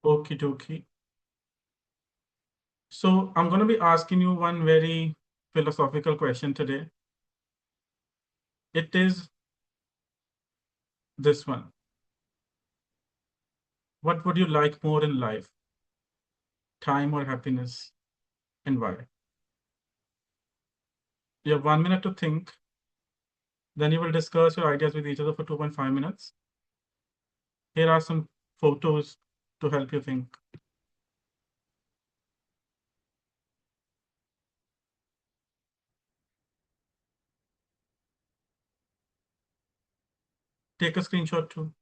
Okie dokie. So I'm going to be asking you one very philosophical question today. It is this one. What would you like more in life? Time or happiness? And why? You have 1 minute to think. Then you will discuss your ideas with each other for 2.5 minutes. Here are some photos to help you think. Take a screenshot too.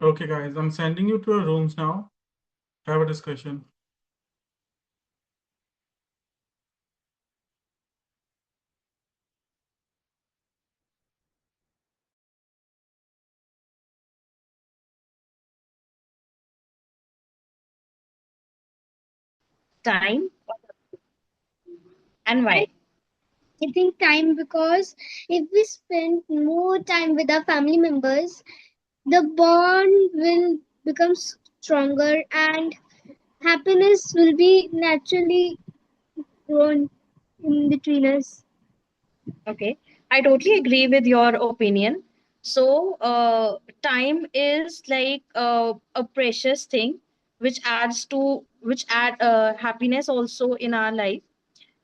Okay, guys, I'm sending you to your rooms now. Have a discussion. Time and why? I think time because if we spend more time with our family members, the bond will become stronger and happiness will be naturally grown in between us. Okay, I totally agree with your opinion. So, time is like a precious thing which add happiness also in our life.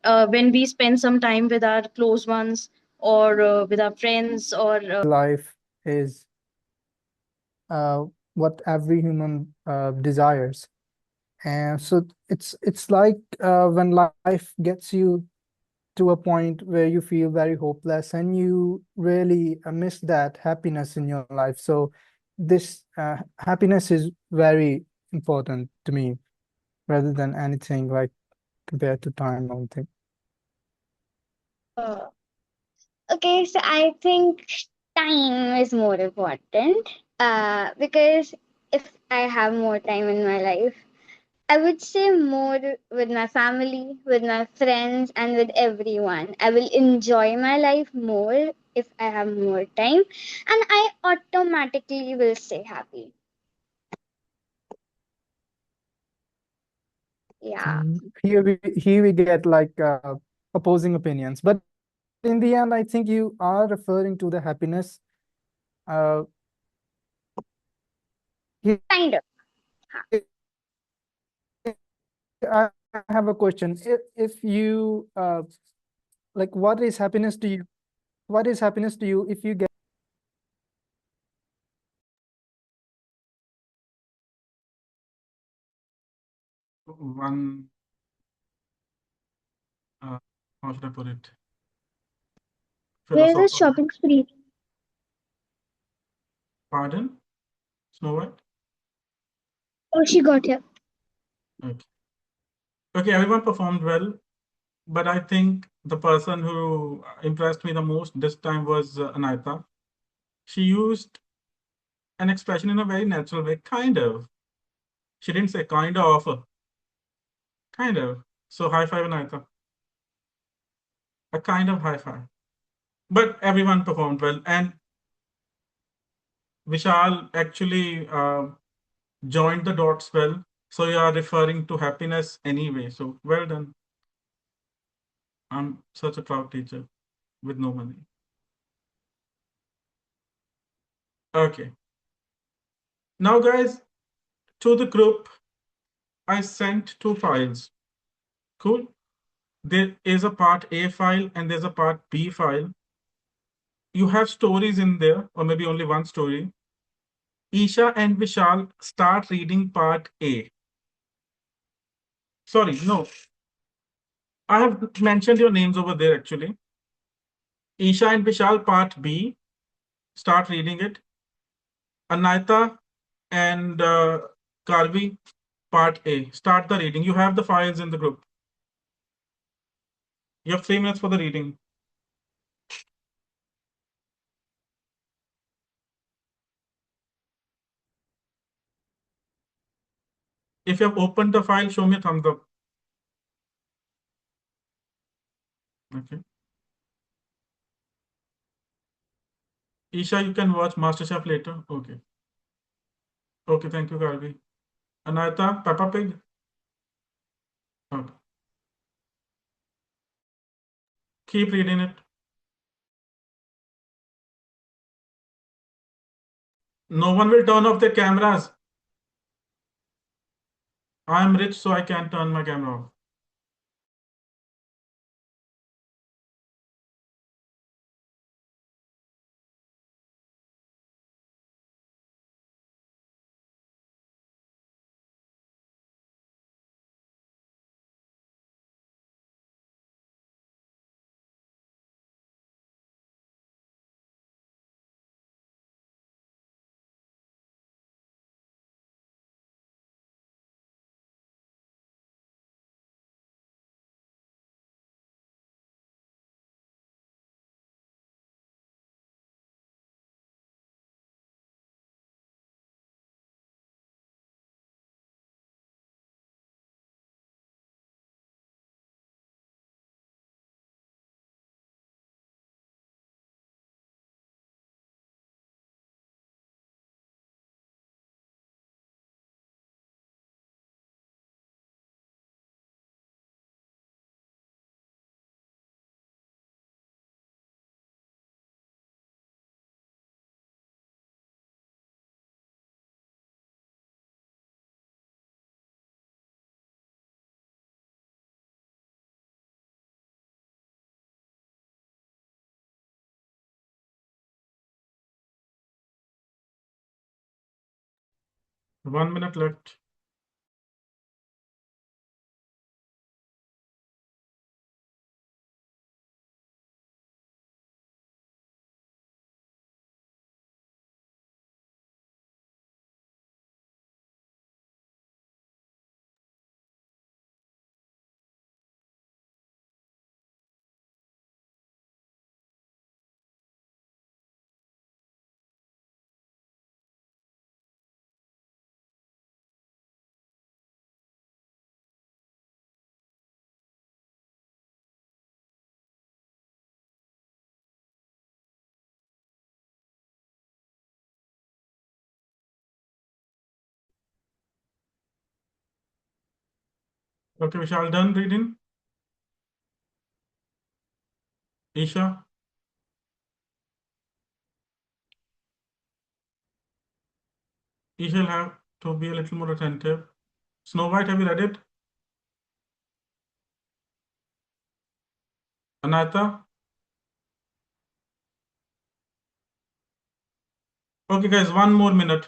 When we spend some time with our close ones or with our friends or Life is uh, what every human desires. And so it's like when life gets you to a point where you feel very hopeless and you really miss that happiness in your life. So this happiness is very important to me rather than anything like compared to time or thing. Uh, okay, so I think time is more important. Because if I have more time in my life, I would say more with my family, with my friends, and with everyone. I will enjoy my life more if I have more time, and I automatically will stay happy. Yeah. So here we get like opposing opinions, but in the end, I think you are referring to the happiness. Uh, Kind of. I have a question. If you like, what is happiness to you? What is happiness to you if you get One, how should I put it? Where is a Philosophical. shopping spree? Pardon? Snow White? Oh, she got here. Okay. Okay, everyone performed well, but I think the person who impressed me the most this time was Anita. She used an expression in a very natural way, kind of. She didn't say kind of, kind of. So high five, Anita. A kind of high five. But everyone performed well, and Vishal actually joined the dots well. So you are referring to happiness anyway. So well done. I'm such a proud teacher with no money. Okay. Now, guys, to the group, I sent two files. Cool. There is a part A file and there's a part B file. You have stories in there, or maybe only one story. Isha and Vishal start reading part A. Sorry, no. I have mentioned your names over there actually. Isha and Vishal part B. Start reading it. Anita and Karvi part A. Start the reading. You have the files in the group. You have 3 minutes for the reading. If you have opened the file, show me a thumbs up. Okay. Isha, you can watch MasterChef later. Okay. Okay, thank you, Garvi. Anayata, Peppa Pig. Okay. Keep reading it. No one will turn off their cameras. I'm rich, so I can't turn my camera off. One minute left. Okay, Vishal, done reading? Isha? Isha will have to be a little more attentive. Snow White, have you read it? Anata? Okay, guys, 1 more minute.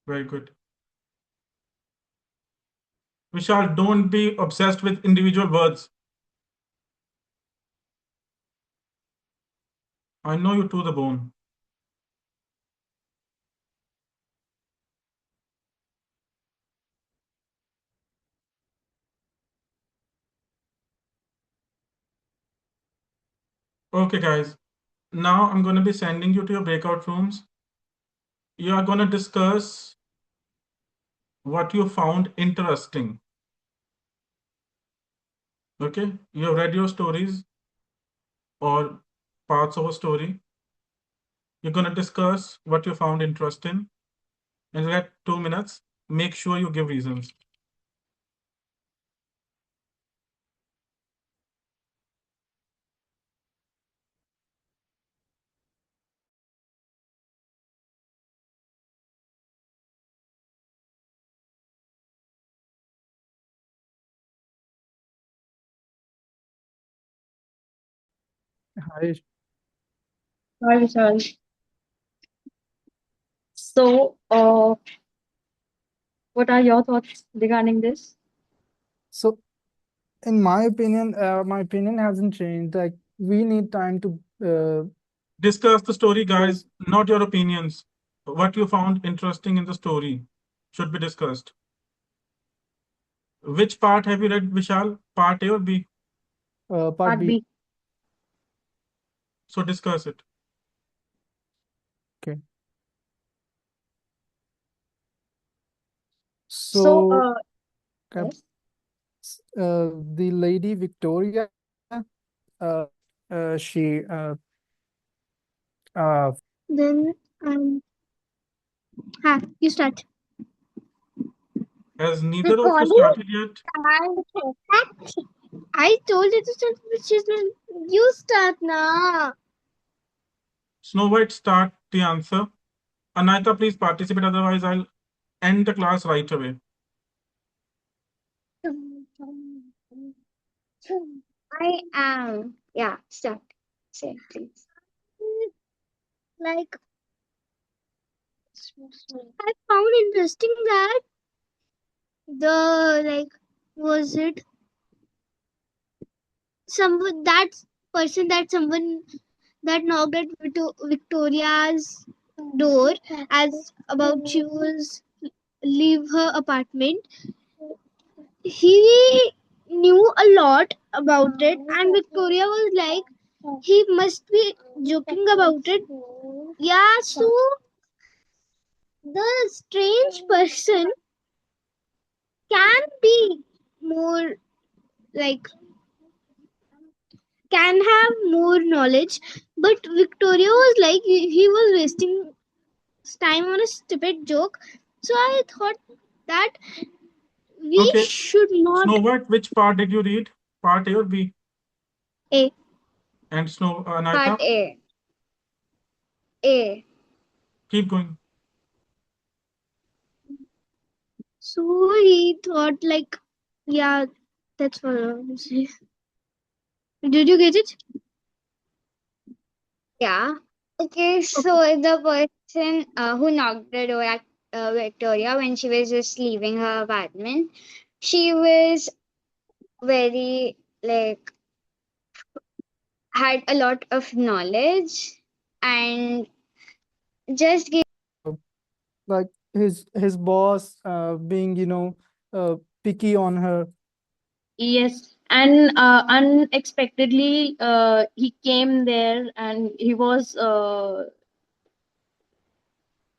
Very good. Vishal, don't be obsessed with individual words. I know you to the bone. Okay, guys. Now I'm going to be sending you to your breakout rooms. You are going to discuss what you found interesting. Okay, you have read your stories or parts of a story. You're going to discuss what you found interesting. And you get 2 minutes. Make sure you give reasons. Hi. Hi, Vishal. So, what are your thoughts regarding this? So, in my opinion hasn't changed. Like we need time to Discuss the story, guys, not your opinions. What you found interesting in the story should be discussed. Which part have you read, Vishal? Part A or B? part Part B. B. So discuss it. Okay. So, So uh, yes. the lady Victoria, uh, she uh, Then you start. Has neither of you Recording? started yet? I told you to start, but she's not. You start now. Snow White, start the answer. Anita, please participate, otherwise I'll end the class right away. I am. Yeah, start. Say, please. Like, I found interesting that the like was it someone that person that someone that knocked at Victoria's door as about she was leave her apartment. He knew a lot about it, and Victoria was like, he must be joking about it. Yeah, so the strange person can be more like can have more knowledge, but Victoria was like he was wasting time on a stupid joke. So I thought that we Okay, should not. Snow White, which part did you read? Part A or B? A. And Part Anita, A. A. keep going. So he thought like, yeah, that's what I want to say. Did you get it? Yeah. Okay, so the person who knocked the door at Victoria when she was just leaving her apartment, she was very like had a lot of knowledge and just gave like his boss being, you know, picky on her. Yes, and unexpectedly, he came there and he was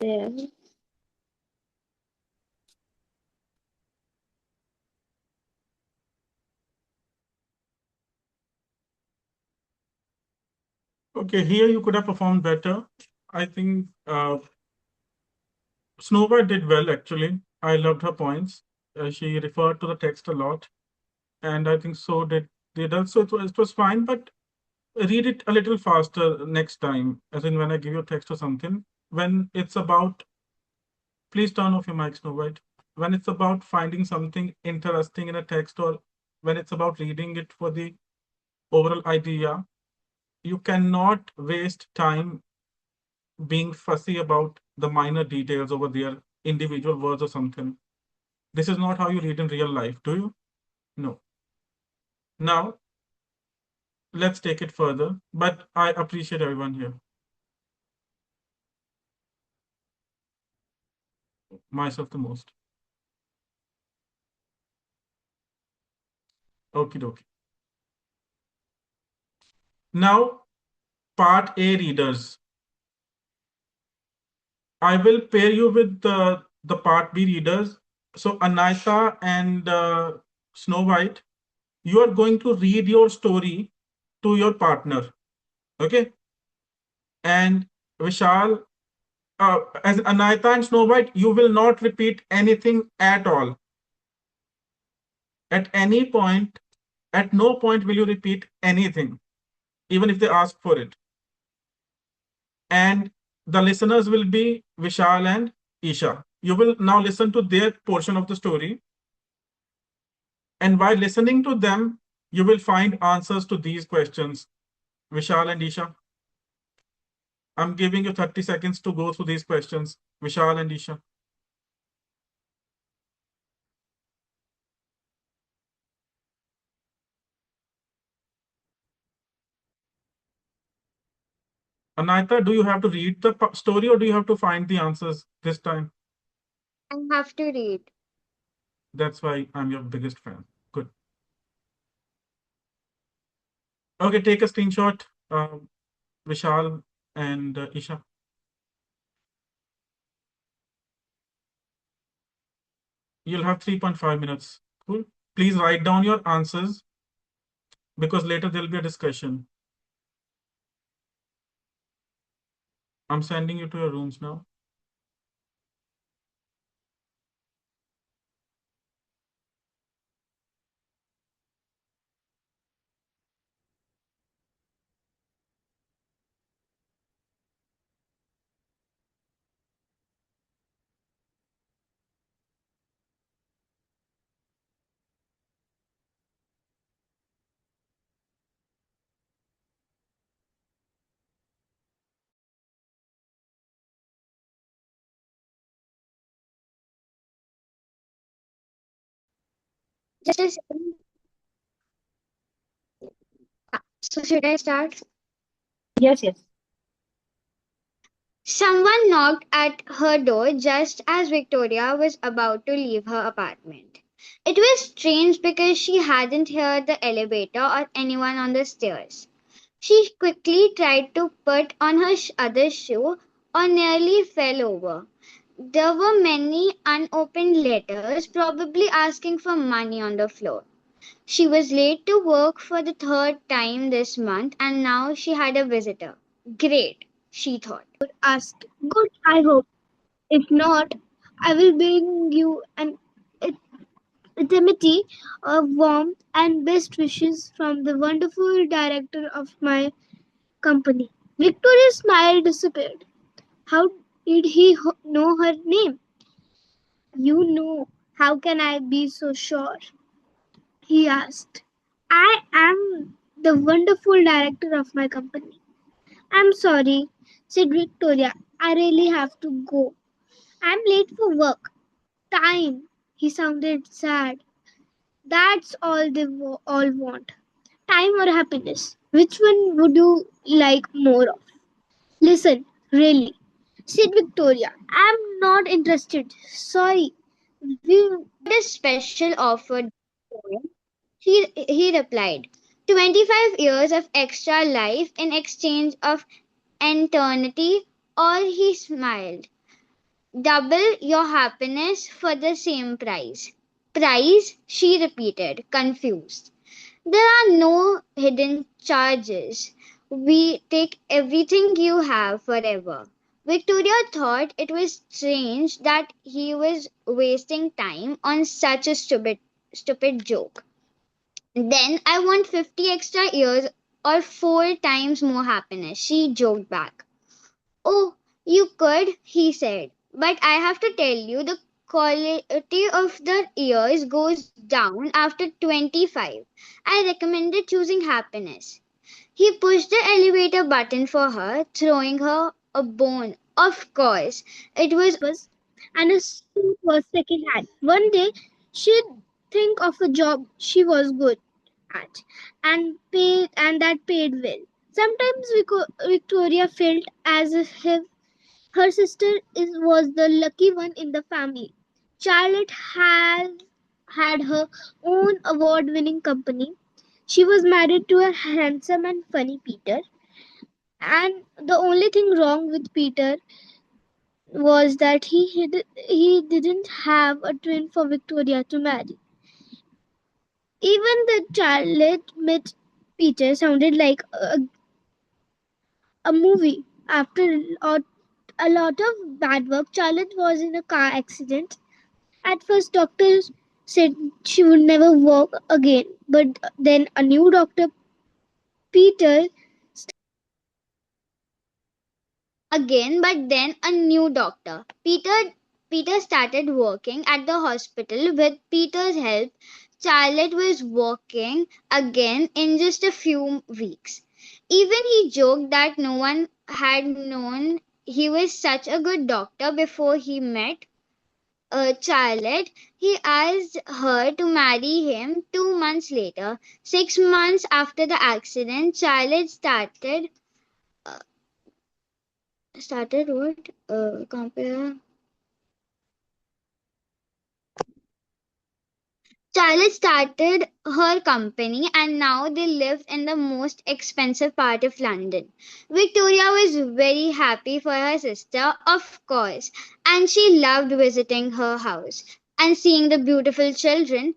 there. Okay, here you could have performed better. I think Snow White did well, actually. I loved her points. She referred to the text a lot, and I think so did the adults. So it was fine, but read it a little faster next time, as in when I give you a text or something. When it's about, please turn off your mic, Snow White. When it's about finding something interesting in a text, or when it's about reading it for the overall idea, you cannot waste time being fussy about the minor details over their individual words or something. This is not how you read in real life, do you? No. Now, let's take it further, but I appreciate everyone here. Myself the most. Okie dokie. Now, part A readers. I will pair you with the part B readers. So, Anita and Snow White, you are going to read your story to your partner. Okay? And Vishal, as Anita and Snow White, you will not repeat anything at all. At any point, at no point will you repeat anything, even if they ask for it. And the listeners will be Vishal and Isha. You will now listen to their portion of the story. And while listening to them, you will find answers to these questions. Vishal and Isha, I'm giving you 30 seconds to go through these questions. Vishal and Isha. Anita, do you have to read the story or do you have to find the answers this time? I have to read. That's why I'm your biggest fan. Good. Okay, take a screenshot, Vishal and Isha. You'll have 3.5 minutes. Cool. Please write down your answers because later there'll be a discussion. I'm sending you to your rooms now. Just a second. So should I start? Yes, yes. Someone knocked at her door just as Victoria was about to leave her apartment. It was strange because she hadn't heard the elevator or anyone on the stairs. She quickly tried to put on her other shoe or nearly fell over. There were many unopened letters, probably asking for money on the floor. She was late to work for the third time this month and now she had a visitor. Great, she thought. Asked. Good, I hope. If not, I will bring you an intimacy of warmth and best wishes from the wonderful director of my company. Victoria's smile disappeared. How did he know her name? You know, how can I be so sure? He asked. I am the wonderful director of my company. I'm sorry, said Victoria. I really have to go. I'm late for work. Time. He sounded sad. That's all they all want. Time or happiness. Which one would you like more of? Listen, really, said Victoria. I'm not interested. Sorry. We A special offer. He replied, 25 years of extra life in exchange of eternity, or he smiled. Double your happiness for the same price. Price? She repeated, confused. There are no hidden charges. We take everything you have forever. Victoria thought it was strange that he was wasting time on such a stupid joke. Then I want 50 extra years or 4 times more happiness, she joked back. Oh, you could, he said, but I have to tell you the quality of the years goes down after 25. I recommended choosing happiness. He pushed the elevator button for her, throwing her a bone. Of course, it was and a suit was second hand. One day she'd think of a job she was good at and that paid well. Sometimes Victoria felt as if her sister was the lucky one in the family. Charlotte had her own award winning company. She was married to a handsome and funny Peter, and the only thing wrong with Peter was that he didn't have a twin for Victoria to marry. Even the Charlotte met Peter sounded like a movie. After a lot of bad work, Charlotte was in a car accident. At first, doctors said she would never walk again, but then a new doctor, Peter, again, but then a new doctor. Peter started working at the hospital with Peter's help. Charlotte was working again in just a few weeks. Even he joked that no one had known he was such a good doctor before he met Charlotte. He asked her to marry him 2 months later. 6 months after the accident, Charlotte started Started what? Compare. Charlotte started her company and now they live in the most expensive part of London. Victoria was very happy for her sister, of course, and she loved visiting her house and seeing the beautiful children,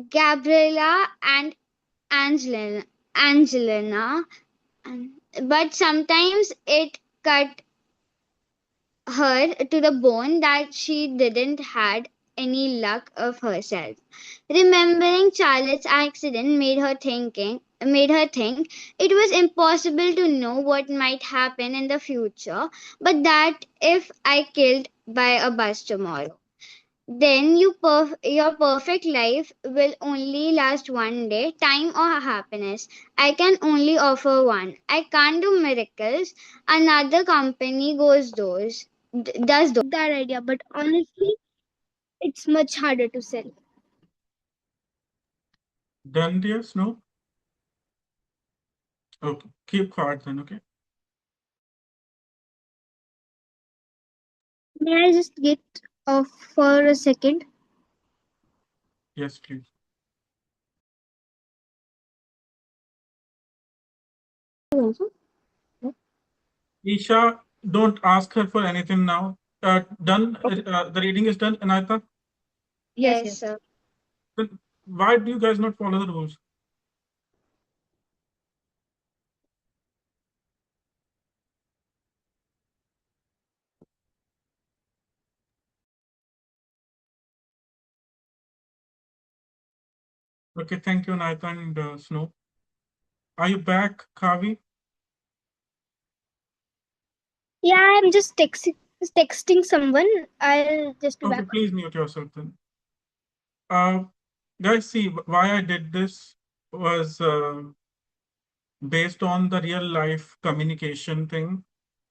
Gabriella and Angelina. But sometimes it cut her to the bone that she didn't had any luck of herself. Remembering Charlotte's accident made her think it was impossible to know what might happen in the future, but that if I killed by a bus tomorrow, then your perfect life will only last one day, time or happiness. I can only offer one. I can't do miracles. Another company does those. That idea, but honestly, it's much harder to sell. Done, dear Snow? Okay, keep quiet then, okay? May I just get off for a second? Yes, please. Isha, don't ask her for anything now. Done. The reading is done, Anita. Yes, Yes, sir. Then why do you guys not follow the rules? Okay, thank you, Anita and Snow. Are you back, Kavi? Yeah, I'm just texting someone. I'll just be Okay, back. please mute yourself then. Guys, see, why I did this was based on the real life communication thing.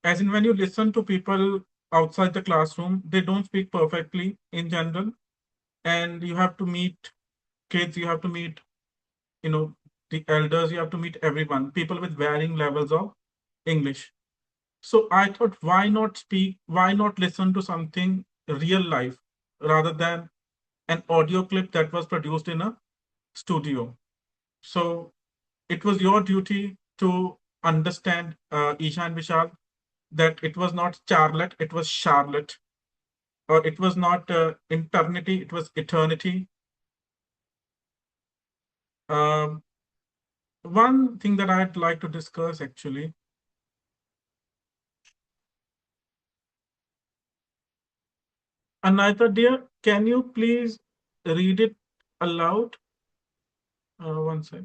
As in, when you listen to people outside the classroom, they don't speak perfectly in general. And you have to meet kids, you have to meet, you know, the elders, you have to meet everyone, people with varying levels of English. So I thought, why not listen to something real life rather than an audio clip that was produced in a studio. So it was your duty to understand, Isha and Vishal, that it was not Charlotte, it was Charlotte, or it was not eternity, it was eternity. Um, One thing that I'd like to discuss actually, Anita dear, can you please read it aloud? One sec.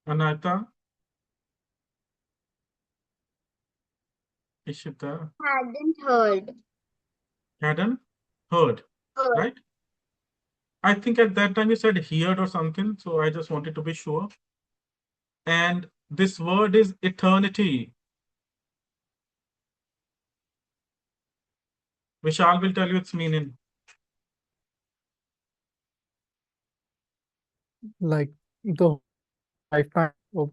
Anita, Ishita, Hadn't heard. hadn't heard, Heard. right? I think at that time you said heard or something, so I just wanted to be sure. And this word is eternity. Vishal will tell you its meaning. Like the lifetime of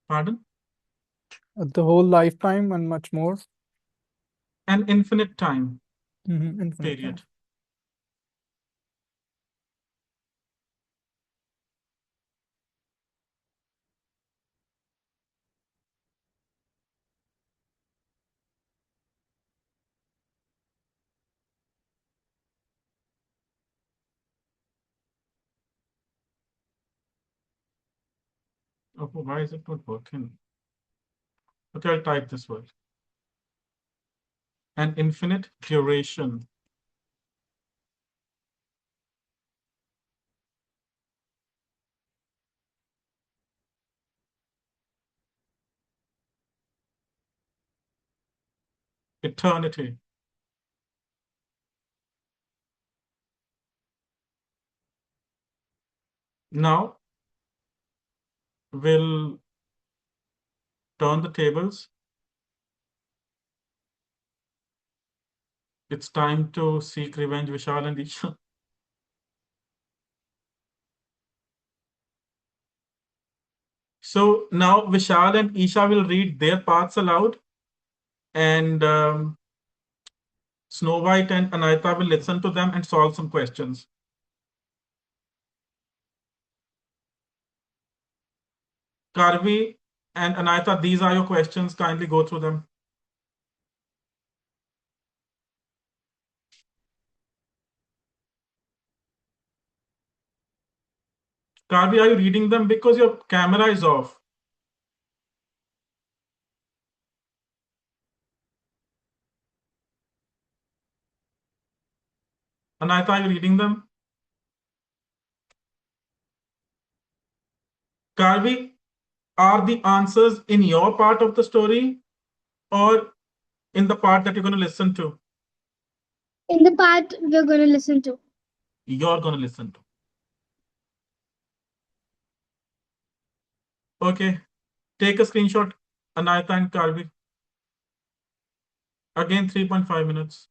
Pardon? the whole lifetime and much more. An infinite time Infinite time. period. Oh, why is it not working? Okay, I'll type this word. An infinite duration. Eternity. Now we'll turn the tables. It's time to seek revenge, Vishal and Isha. So now Vishal and Isha will read their parts aloud, and Snow White and Anayata will listen to them and solve some questions. Karvi and Anayata, these are your questions. Kindly go through them. Karvi, are you reading them? Because your camera is off. Anayata, are you reading them? Karvi, are the answers in your part of the story or in the part that you're going to listen to? In the part we're going to listen to. You're going to listen to. Okay. Take a screenshot, Anayata and Karvi. Again, 3.5 minutes.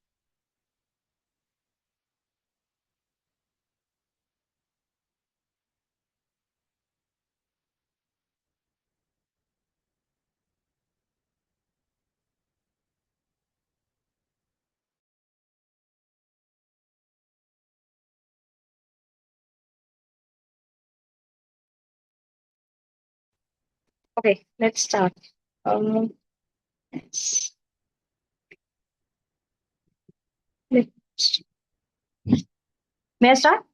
Okay, let's start. Um, let's, let's, may I start?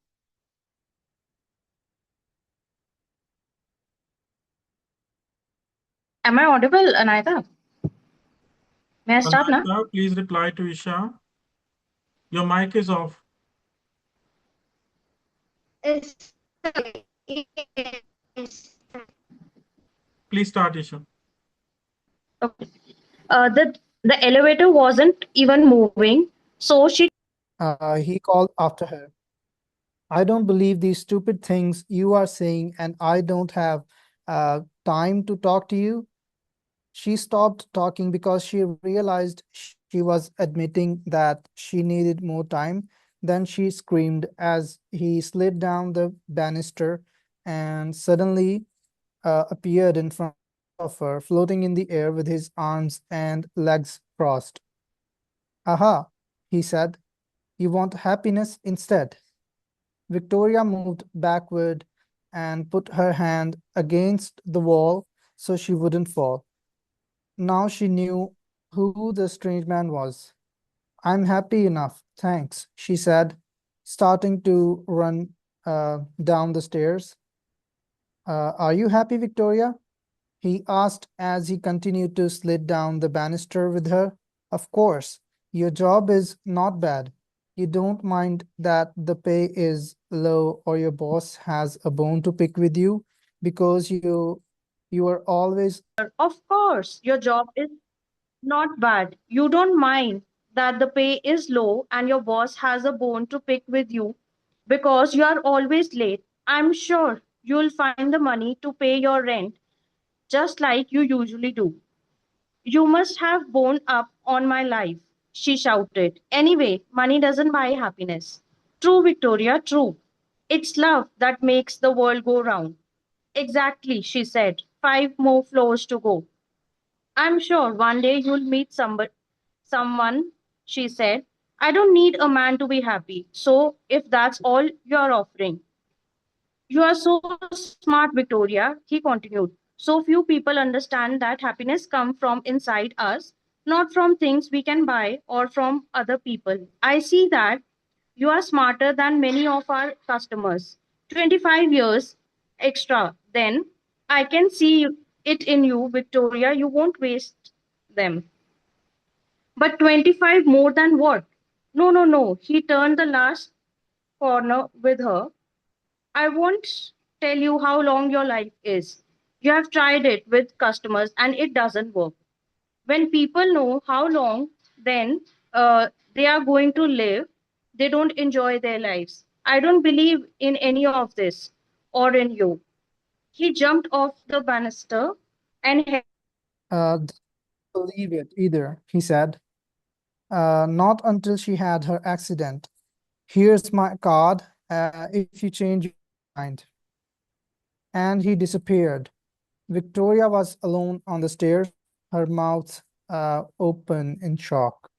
Am I audible, Anayata? May I start now? Anayata, please reply to Isha. Your mic is off. Sorry. Yes. Please start, Isha. Okay. The elevator wasn't even moving, so she He called after her. I don't believe these stupid things you are saying, and I don't have time to talk to you. She stopped talking because she realized she was admitting that she needed more time. Then she screamed as he slid down the banister and suddenly appeared in front of her, floating in the air with his arms and legs crossed. Aha, he said, you want happiness instead. Victoria moved backward and put her hand against the wall so she wouldn't fall. Now she knew who the strange man was. I'm happy enough, thanks, she said, starting to run down the stairs. Are you happy, Victoria? He asked as he continued to slid down the banister with her. Of course, your job is not bad. You don't mind that the pay is low or your boss has a bone to pick with you because you are always of course, your job is not bad. You don't mind that the pay is low and your boss has a bone to pick with you because you are always late. I'm sure you'll find the money to pay your rent just like you usually do. You must have borne up on my life, she shouted. Anyway, money doesn't buy happiness. True, Victoria, true. It's love that makes the world go round. Exactly, she said. 5 more floors to go. I'm sure one day you'll meet someone, she said. I don't need a man to be happy. So if that's all you're offering, you are so smart, Victoria, he continued. So few people understand that happiness comes from inside us, not from things we can buy or from other people. I see that you are smarter than many of our customers. 25 years extra, then I can see it in you, Victoria. You won't waste them. But 25 more than what? No, no, no. He turned the last corner with her. I won't tell you how long your life is. You have tried it with customers and it doesn't work. When people know how long then they are going to live, they don't enjoy their lives. I don't believe in any of this or in you. He jumped off the banister and believe it either, he said. Not until she had her accident. Here's my card, if you change your mind. And he disappeared. Victoria was alone on the stairs, her mouth open in shock.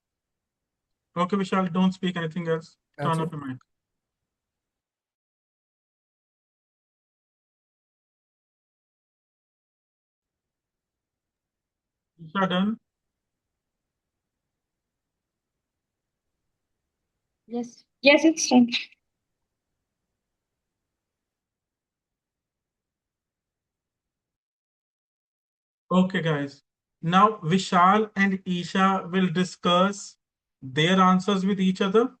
Okay, Vishal, don't speak anything else. That's Turn it. off your mic. Isha done? Yes. Yes, it's done. Okay, guys. Now Vishal and Isha will discuss their answers with each other,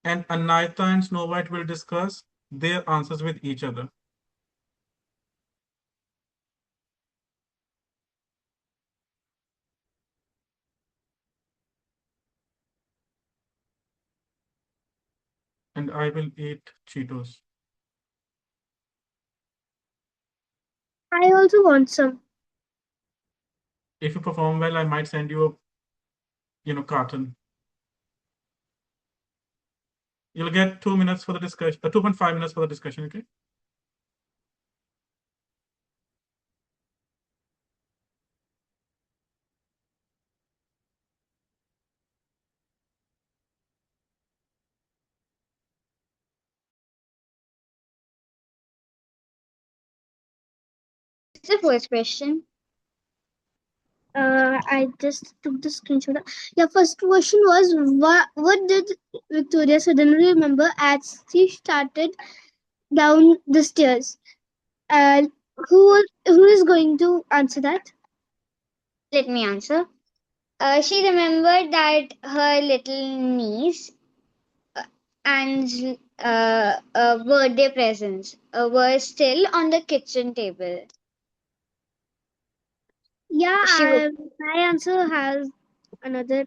and Anita and Snow White will discuss their answers with each other. And I will eat Cheetos. I also want some. If you perform well, I might send you a, carton. You'll get 2 minutes for the discussion, 2.5 minutes for the discussion, okay? What's the first question? I just took the screenshot. Yeah, first question was what did Victoria suddenly remember as she started down the stairs? Who is going to answer that? Let me answer. She remembered that her little niece and birthday presents were still on the kitchen table. Yeah, She would. my answer has another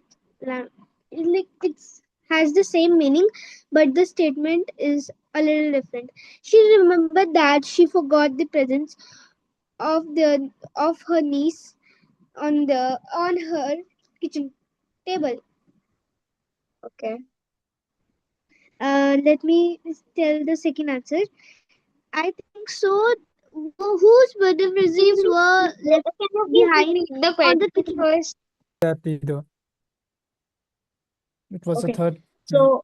it's has the same meaning, but the statement is a little different. She remembered that she forgot the presents of her niece on her kitchen table. Okay. Let me tell the second answer. I think so. Whose birthday presents were left Can you please behind repeat the on the question kitchen? first? Exactly, though. It was the Okay. third. So,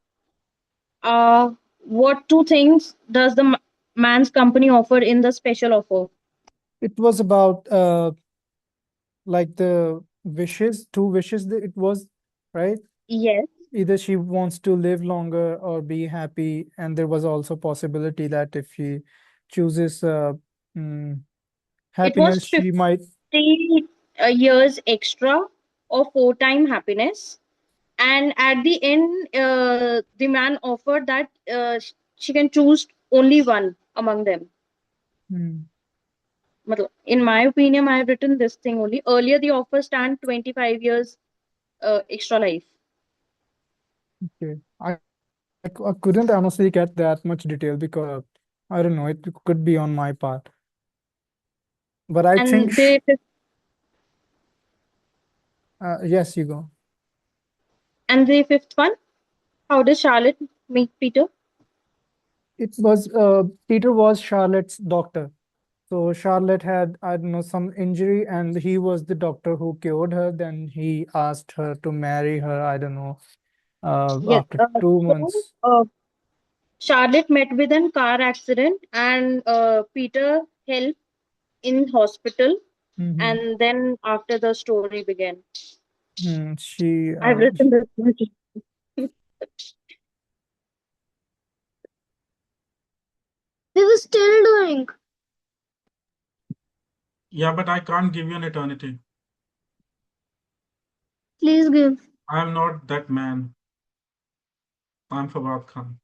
what two things does the man's company offer in the special offer? It was about like the wishes, two wishes that it was, right? Yes. Either she wants to live longer or be happy, and there was also possibility that if she chooses mm, It was happiness, she might. 50 years extra or four-time happiness. And at the end, the man offered that she can choose only one among them. Hmm, In my opinion, I have written this thing only. Earlier, the offer stand 25 years extra life. okay. I couldn't honestly get that much detail because I don't know, it could be on my part. But I think And the yes, you go. fifth one, how does Charlotte meet Peter? It was Peter was Charlotte's doctor. So Charlotte had, I don't know, some injury, and he was the doctor who cured her. Then he asked her to marry her, I don't know, Yes. after two So, months. Charlotte met with an car accident, and Peter helped in hospital, Hmm. and then after the story began. She, I've written this. We were still doing. Yeah, but I can't give you an eternity. Please give. I am not that man. I'm Fawad Khan.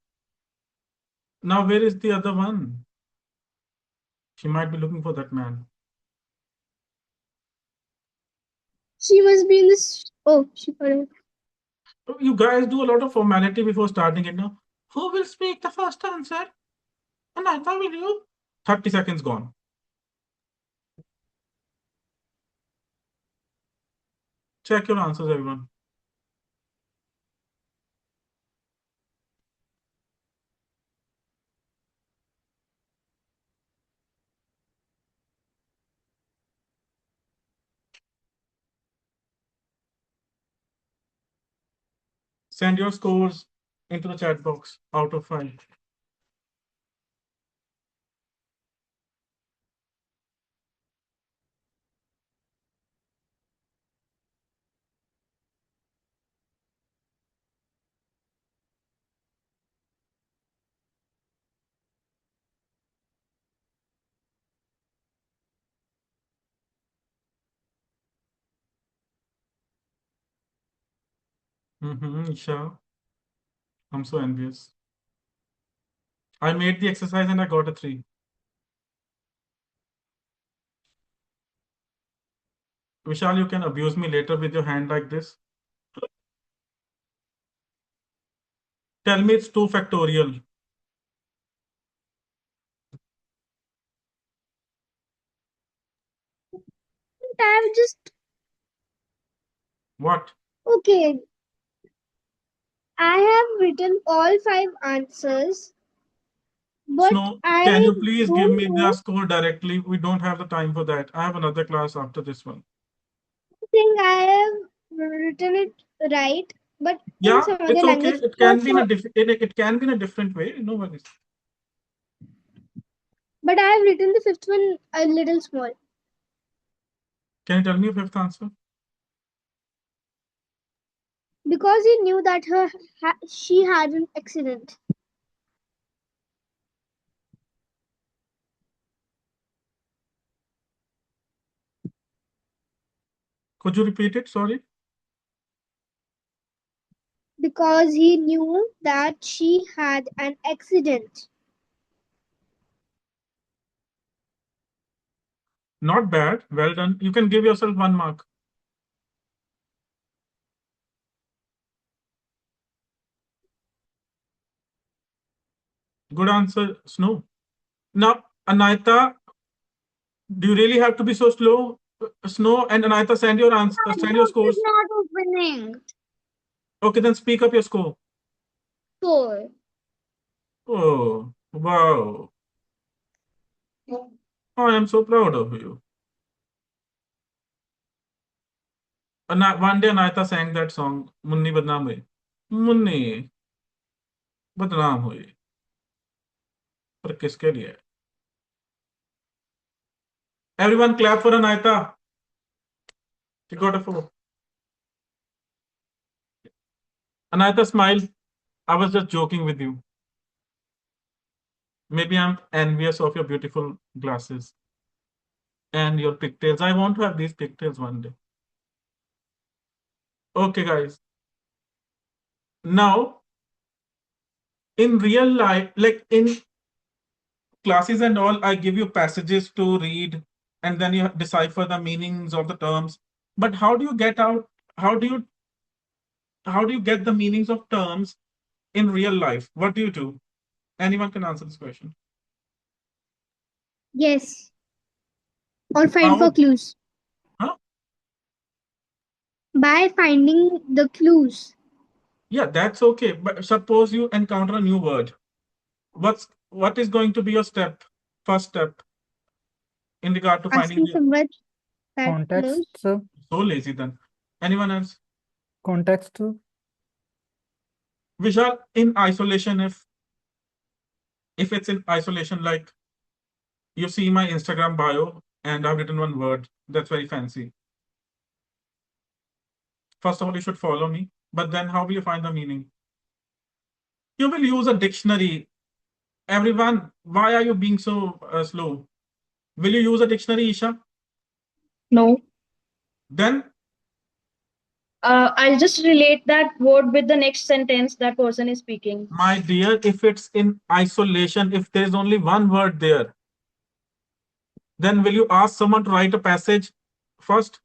Now, where is the other one? She might be looking for that man. She must be in this. Oh, she got it. Oh, you guys do a lot of formality before starting it now. Who will speak the first answer? Anita, will you? 30 seconds gone. Check your answers, everyone. Send your scores into the chat box out of 5. Isha, I'm so envious. I made the exercise and I got a 3. Vishal, you can abuse me later with your hand like this. Tell me it's 2 factorial. I've just What? okay. I have written all 5 answers, but Snow, I can you please give don't me the know. score directly? We don't have the time for that. I have another class after this one. I think I have written it right, but in Yeah, some other it's okay. language. It But can be in a it can be in a different way. No worries. I have written the fifth one a little small Can you tell me your fifth answer? because he knew that she had an accident. Could you repeat it? Sorry. Because he knew that she had an accident. Not bad. Well done. You can give yourself 1 mark. Good answer, Snow. Now, Anita, do you really have to be so slow? Snow and Anita, send your answer, My send your book is scores. not opening. Okay, then speak up your score. 4. Oh, wow. I am so proud of you. One day Anita sang that song, Munni Badnaam Hui. Munni Badnaam Hui. पर किसके लिए? Everyone clap for Anita. She got a 4. Anita, smile. I was just joking with you. Maybe I'm envious of your beautiful glasses and your pigtails. I want to have these pigtails one day. Okay, guys. Now, in real life, like in classes and all, I give you passages to read and then you decipher the meanings of the terms. But how do you get out? How do you get the meanings of terms in real life? What do you do? Anyone can answer this question. Yes. Or find for How? clues. Huh? By finding the clues. Yeah, that's okay. But suppose you encounter a new word. What is going to be your first step in regard to finding Asking the someone that Context, knows. so lazy then? Anyone else? context, Vishal, in isolation, if it's in isolation, like you see my Instagram bio and I've written one word that's very fancy. First of all, you should follow me, but then how will you find the meaning? You will use a dictionary. Everyone, why are you being so slow? Will you use a dictionary, Isha? No. Then, I'll just relate that word with the next sentence that person is speaking. my dear, if it's in isolation, if there's only one word there, then will you ask someone to write a passage first?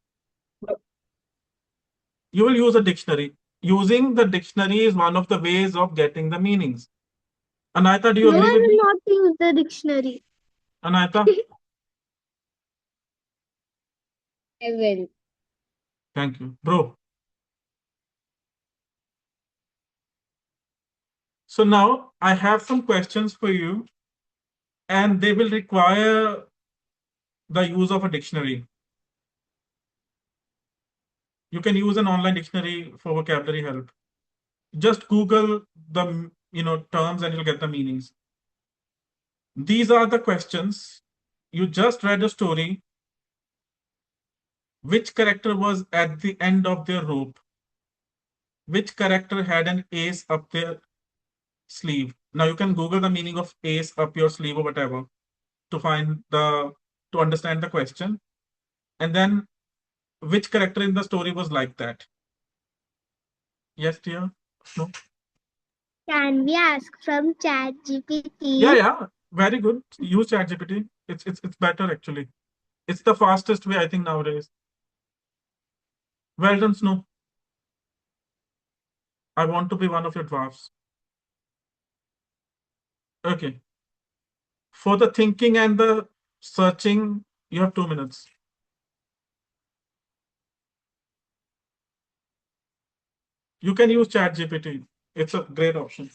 You will use a dictionary. Using the dictionary is one of the ways of getting the meanings. Anita, do you No, agree I with will me? not use the dictionary. Anita, I will. thank you. Bro, so now I have some questions for you, and they will require the use of a dictionary. You can use an online dictionary for vocabulary help. Just Google the terms and you'll get the meanings. These are the questions. You just read a story. Which character was at the end of their rope? Which character had an ace up their sleeve? Now you can Google the meaning of ace up your sleeve or whatever to understand the question. And then which character in the story was like that? Yes, dear? No? Can we ask from ChatGPT? Yeah. Very good. Use ChatGPT. It's better actually. It's the fastest way, I think, nowadays. Well done, Snow. I want to be one of your dwarfs. Okay. For the thinking and the searching, you have 2 minutes. You can use ChatGPT. It's a great option.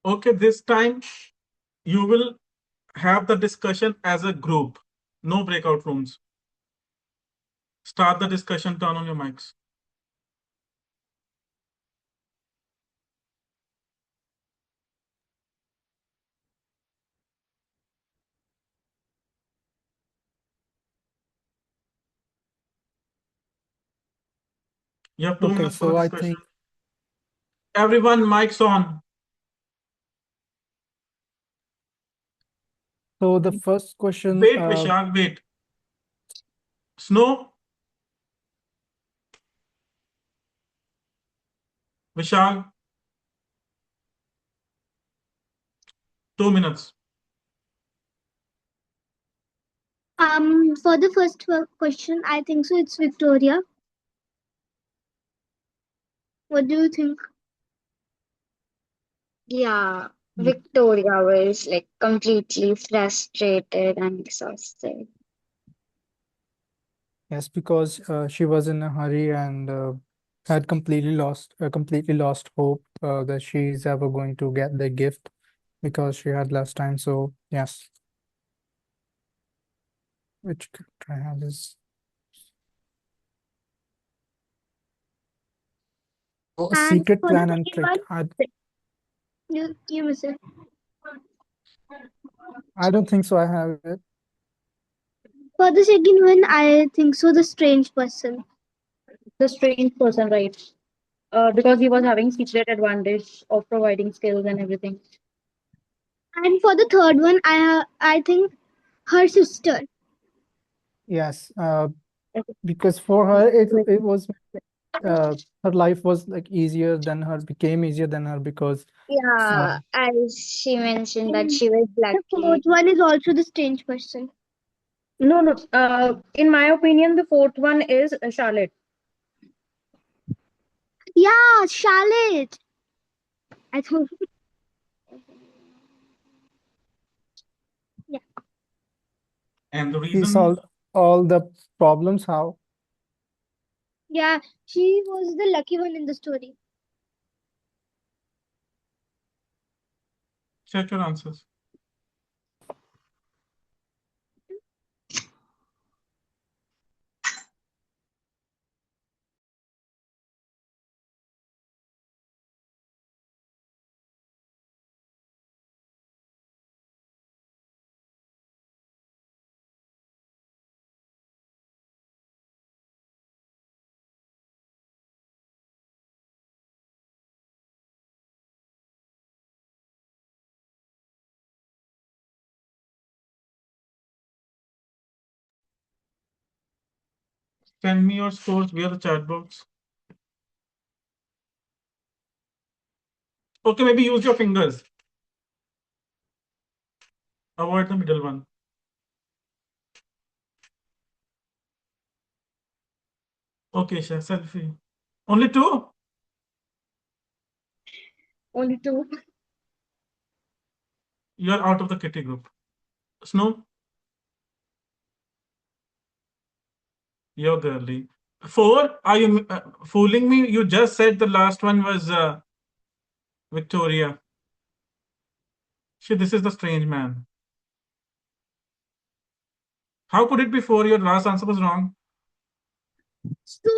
Okay, this time you will have the discussion as a group. No breakout rooms. Start the discussion, turn on your mics. You have 2 minutes Okay, for the so I discussion. think Everyone, mics on. so. The first question, Wait, Vishal, wait. Snow, Vishal, 2 minutes. For the first question, I think so. It's Victoria. What do you think? Yeah, Victoria was like completely frustrated and exhausted. yes, because she was in a hurry and had completely lost hope that she's ever going to get the gift because she had less time. So yes, which character I have is a And secret for the plan and second trick. one, you miss it. I don't think so. I have it. For the second one, I think so. The strange person. The strange person, right? Because he was having secret advantage of providing skills and everything. And for the third one, I think her sister. Yes, because for her it was her life was like easier than her, became easier than her because Yeah, some. as she mentioned that And she was the fourth lucky. one is also the strange person. No, no. In my opinion, the fourth one is Charlotte. Yeah, Charlotte. I thought. Yeah, And the She reason, solved all the problems. How? yeah, she was the lucky one in the story. check your answers. Send me your scores via the chat box. Okay, maybe use your fingers. Avoid the middle one. Okay, Shah, selfie. Only two? Only two. You're out of the kitty group. Snow, you're girly. Four? Are you fooling me? You just said the last one was Victoria. Shit, this is the strange man. How could it be four? Your last answer was wrong. So,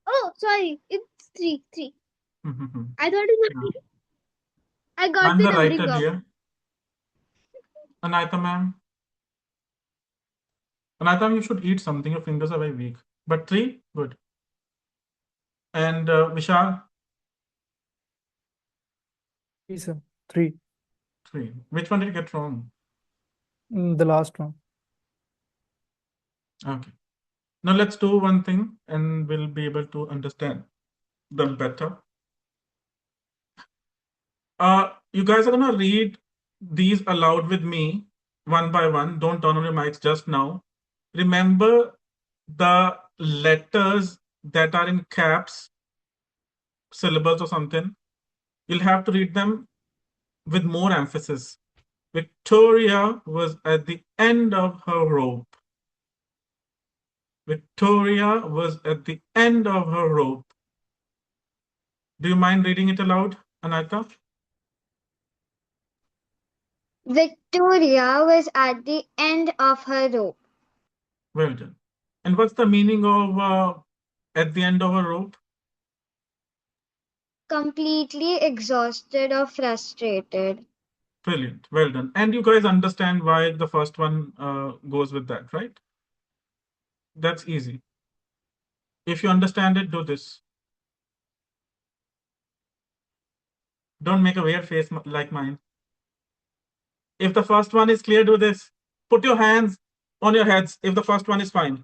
oh, sorry, it's three, three. I'm I thought it was. I got the the numbering writer, wrong. dear. Anita, ma'am. Anita, you should eat something. Your fingers are very weak. But three? Good. And Vishal? Three, sir. Three. Three. Which one did you get wrong? The last one. Okay. Now let's do one thing and we'll be able to understand them better. You guys are gonna read these aloud with me one by one. Don't turn on your mics just now. Remember the letters that are in caps, syllables or something. You'll have to read them with more emphasis. Victoria was at the end of her rope. Victoria was at the end of her rope. Do you mind reading it aloud, Anita? Victoria was at the end of her rope, Well done. And what's the meaning of at the end of a rope? completely exhausted or frustrated. Brilliant. Well done. And you guys understand why the first one goes with that, right? That's easy. If you understand it, do this. Don't make a weird face like mine. If the first one is clear, do this. Put your hands on your heads if the first one is fine.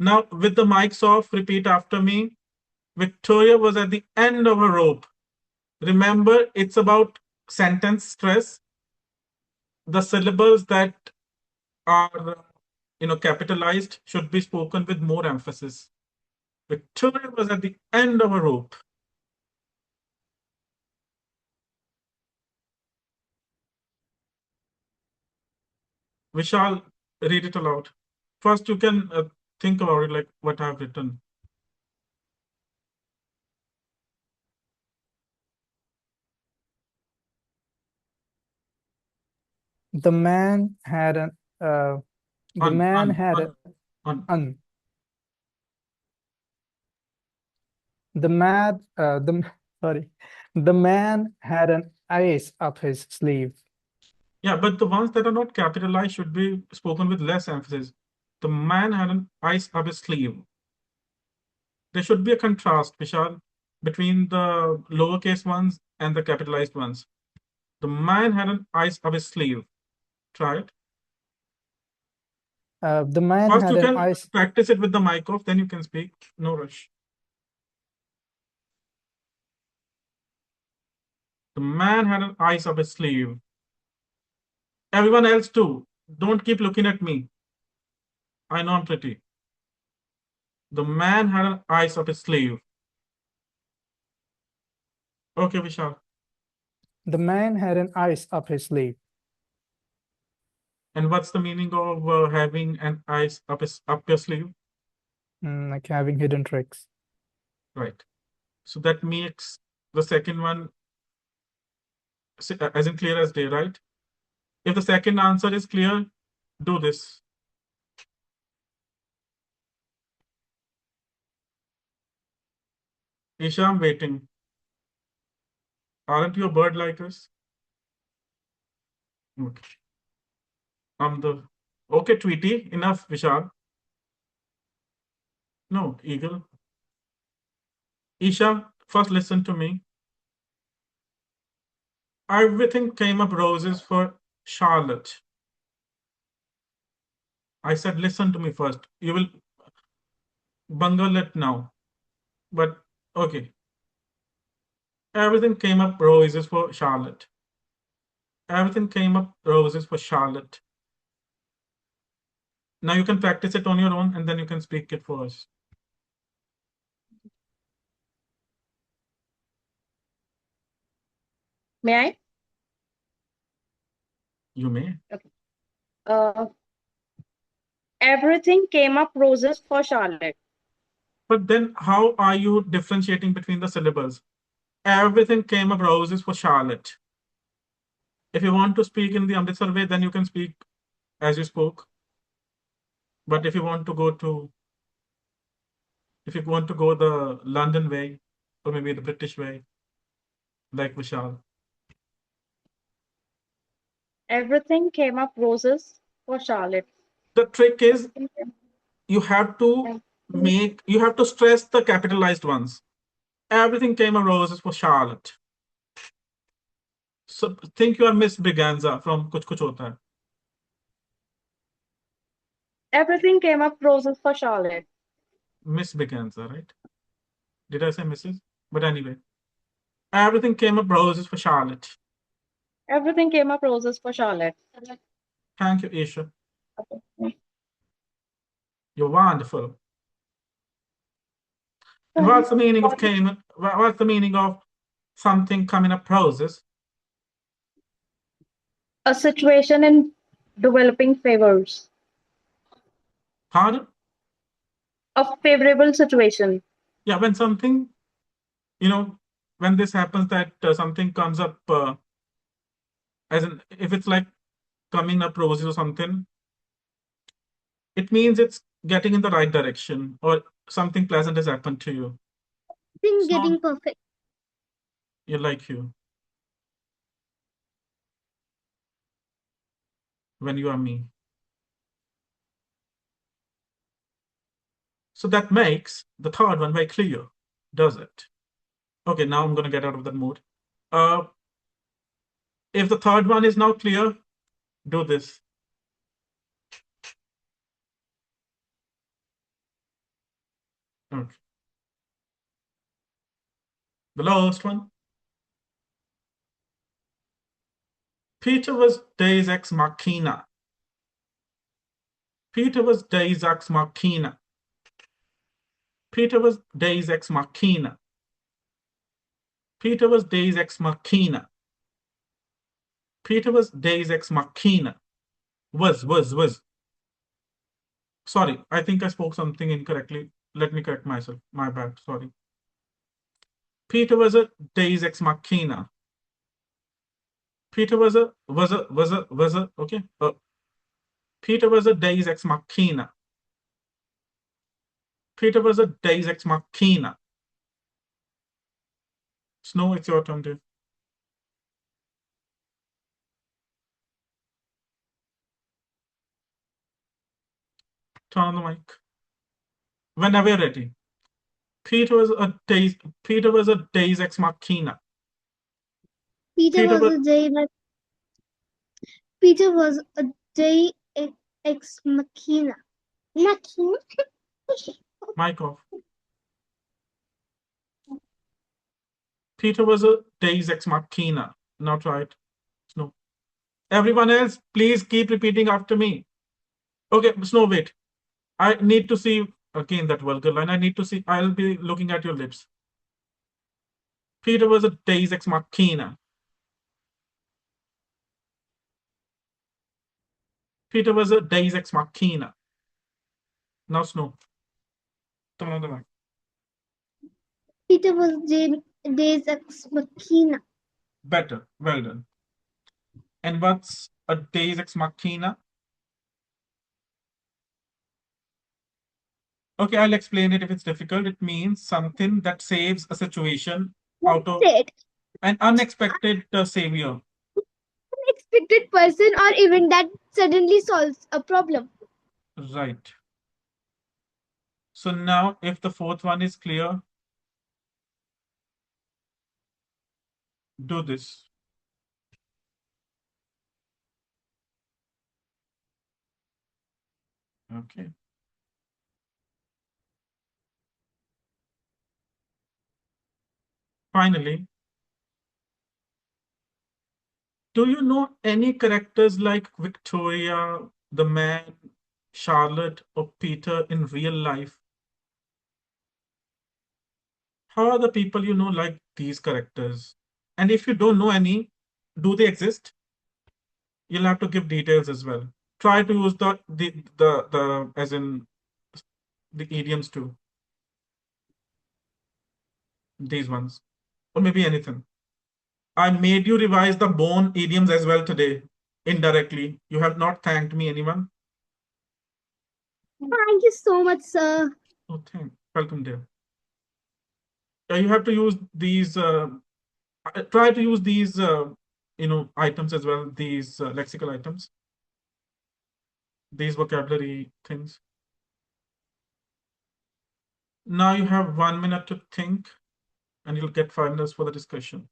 Now, with the mics off, repeat after me. Victoria was at the end of her rope. Remember, it's about sentence stress. The syllables that are capitalized should be spoken with more emphasis. Victoria was at the end of a rope. Vishal, read it aloud. First, you can think about it like what I've written. The man had an. The On, man on, had on, on. an. The man. Sorry. The man had an ace up his sleeve. Yeah, but the ones that are not capitalized should be spoken with less emphasis. The man had an ice up his sleeve. There should be a contrast, Vishal, between the lowercase ones and the capitalized ones. The man had an ice up his sleeve. Try it. The man First, had you an can ice. practice it with the mic off, then you can speak. No rush. The man had an ice up his sleeve. Everyone else too. Don't keep looking at me. I know I'm pretty. The man had an ice up his sleeve. Okay, Vishal. The man had an ice up his sleeve. And what's the meaning of having an ice up your sleeve? Like having hidden tricks. Right. So that makes the second one as in clear as day, right? If the second answer is clear, do this. Isha, I'm waiting. Aren't you a bird like us? Okay. I'm the okay, Tweety. Enough, Vishal. No, eagle. Isha, first listen to me. Everything came up roses for Charlotte. I said, listen to me first. You will bungle it now. But okay. Everything came up roses for Charlotte. Everything came up roses for Charlotte. Now you can practice it on your own and then you can speak it for us. May I? You may. Uh, everything came up roses for Charlotte. But then how are you differentiating between the syllables? Everything came up roses for Charlotte. If you want to speak in the Amritsar way, then you can speak as you spoke. But if you want to go the London way, or maybe the British way, like Vishal, Everything came up roses for Charlotte. the trick is you have to stress the capitalized ones. Everything came up roses for Charlotte. So think you are Miss Briganza from Kuch Kuch Hota Hai. Everything came up roses for Charlotte. Miss Briganza, right? Did I say Mrs.? But anyway, everything came up roses for Charlotte. Everything came up roses for Charlotte. Thank you, Isha. Okay. You're wonderful. And what's the meaning of what's the meaning of something coming up roses? A situation in developing favors. Pardon? A favorable situation. Yeah, when something, when this happens that something comes up, as in, if it's like coming up roses or something, it means it's getting in the right direction or something pleasant has happened to you. Things It's not getting perfect. you when you are me. So that makes the third one very clear, does it? Okay, now I'm going to get out of that mood. If the third one is now clear, do this. Okay. The last one. Peter was Deus ex machina. Peter was Deus ex machina. Peter was Deus ex machina. Peter was Deus ex machina. Peter was Deus ex machina. Was. Sorry, I think I spoke something incorrectly. Let me correct myself. My bad, sorry. Peter was a Deus ex machina. Peter was a, okay. Peter was a Deus ex machina. Peter was a Deus ex machina. Snow, it's your turn, dear. Turn on the mic. Whenever you're ready. Peter was a Deus ex machina. Peter Peter was a day like Peter was a day ex machina. Machina? Mic off. Peter was a deus ex machina. Not right. No. Everyone else, please keep repeating after me. Okay, Snow, wait. I need to see again that vulgar line. I need to see. I'll be looking at your lips. Peter was a deus ex machina. Peter was a deus ex machina. Now, Snow. Turn on the mic. Peter was Deus ex machina. Better. Well done. And what's a deus ex machina? Okay, I'll explain it if it's difficult. It means something that saves a situation out of Said an unexpected savior. unexpected person or event that suddenly solves a problem. Right. So now, if the fourth one is clear, do this. Okay. Finally, do you know any characters like Victoria, the man, Charlotte, or Peter in real life? How are the people you know like these characters? And if you don't know any, do they exist? You'll have to give details as well. Try to use the as in the idioms too. These ones. Or maybe anything. I made you revise the bone idioms as well today, indirectly. You have not thanked me, anyone? Thank you so much, sir. Oh, welcome, dear. You have to use these, try to use these, items as well, these lexical items, these vocabulary things. Now you have 1 minute to think, and you'll get 5 minutes for the discussion.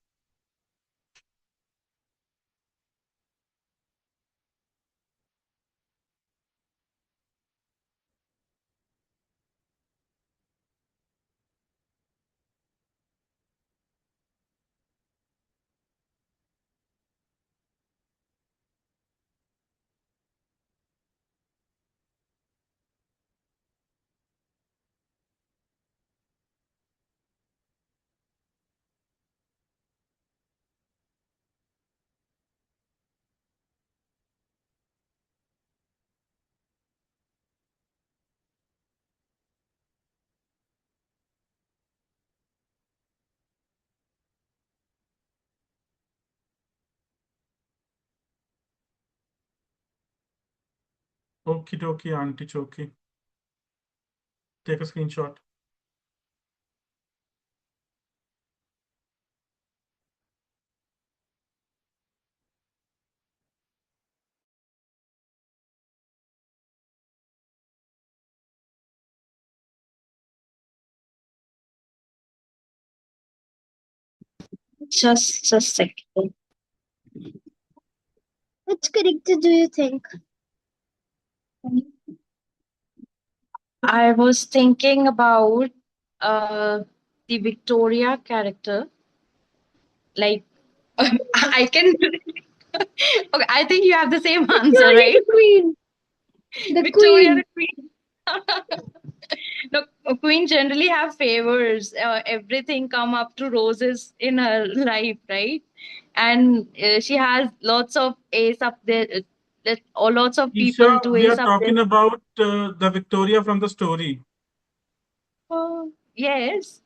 Okie dokie, Auntie Choki. Take a screenshot. Just a second. Which character do you think? I was thinking about uh, the Victoria character. Like, I can. Okay, I think you have the same answer, Victoria right? the Queen. The Victoria Queen. the Queen. No, Queen generally have favors. Everything come up to roses in her life, right? And she has lots of ace up there. Or lots of people Isha, to we ace are up there. talking about the Victoria from the story. Oh, yes.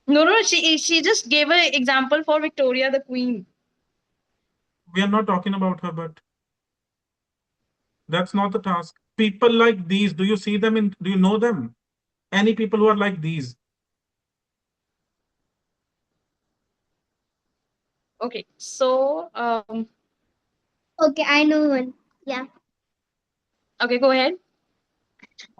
No, no, she just gave an example for Victoria the Queen. We are not talking about her, but that's not the task. People like these, do you see them do you know them? Any people who are like these? Okay, so Okay, I know one. Yeah. okay, go ahead.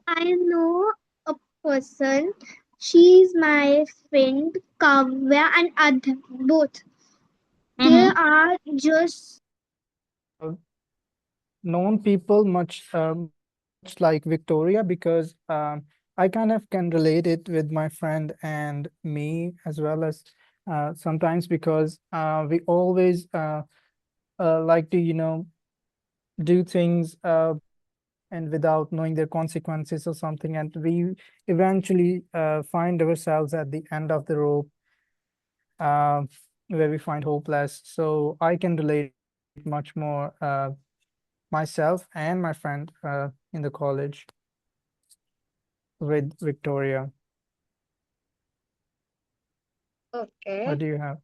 I know a person. She's my friend Kavya and Adha. Both. They Mm-hmm. are just known people much like Victoria, because I kind of can relate it with my friend and me, as well as sometimes, because we always like to, do things and without knowing their consequences or something, and we eventually find ourselves at the end of the rope, uh, where we find hopeless. So I can relate much more, myself and my friend in the college with Victoria. Okay. What do you have?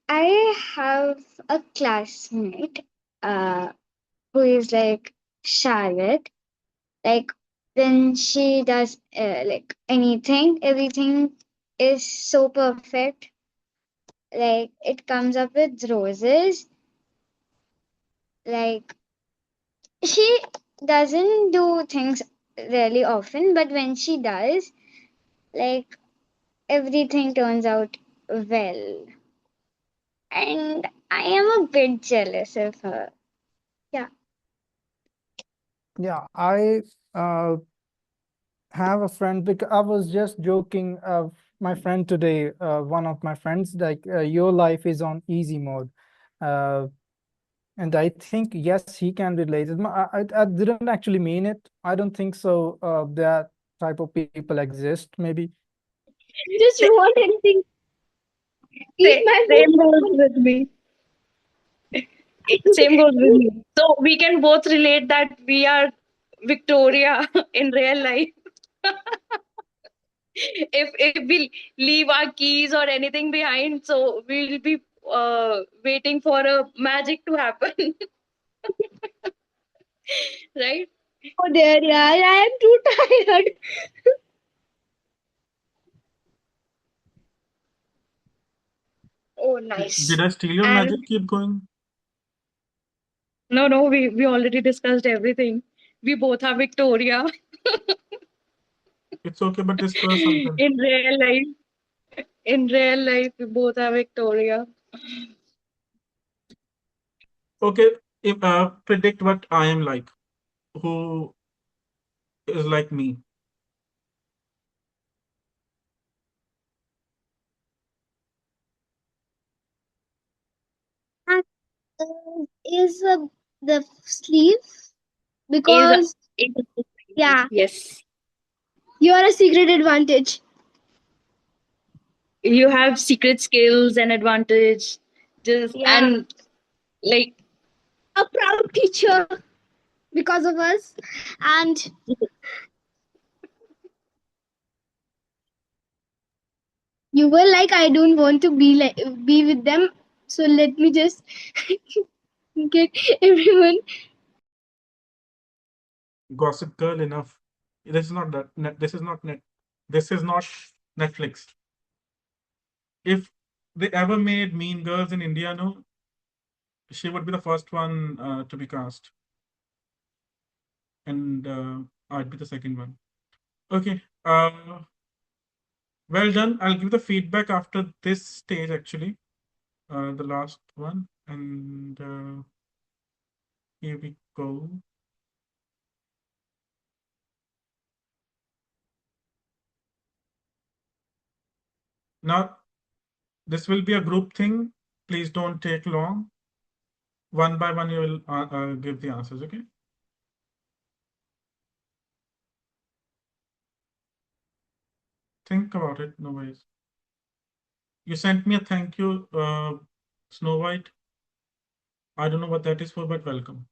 I have a classmate who is like Charlotte. Like when she does like anything, everything is so perfect. Like it comes up with roses. Like she doesn't do things really often, but when she does, like everything turns out well. And I am a bit jealous of her. Yeah. Yeah, I have a friend, because I was just joking of my friend today, one of my friends, like, your life is on easy mode. Uh, and I think, yes, he can relate it. I didn't actually mean it. I don't think so. That type of people exist, maybe. Just want anything. Eat my Same food. goes with me. Same goes with me. So we can both relate that we are Victoria in real life. If we leave our keys or anything behind, so we'll be waiting for a magic to happen, right? Oh dear, yeah, I am too tired. Oh, Did nice. I steal your And magic? Keep going. no, we already discussed everything. We both are Victoria It's okay, but discuss something. in real life. In real life, we both are Victoria. Okay, if predict what I am like. Who is like me? And is the sleeve Is because is yeah, yes. you are a secret advantage. You have secret skills and advantage. Just Yeah, and like a proud teacher because of us, and you were like, I don't want to be with them, so let me just get everyone. Gossip girl enough. This is not that. This is not net. This is not Netflix. If they ever made Mean Girls in India, no, she would be the first one to be cast, and I'd be the second one. Okay. Well done. I'll give the feedback after this stage, actually, the last one, and here we go. Now, this will be a group thing. Please don't take long. One by one, you will give the answers, okay? Think about it, no worries. You sent me a thank you, Snow White. I don't know what that is for, but welcome.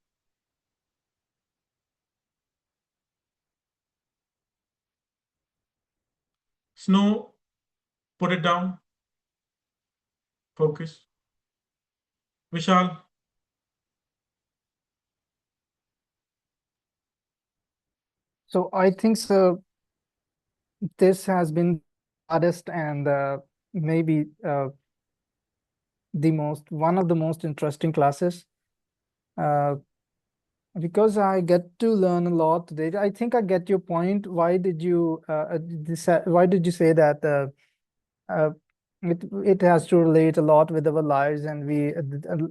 Snow, put it down. Focus. Vishal, So I think so. This has been the hardest and maybe the most one of the most interesting classes, uh, because I get to learn a lot today. I think I get your point. Why did you say that uh, it has to relate a lot with our lives, and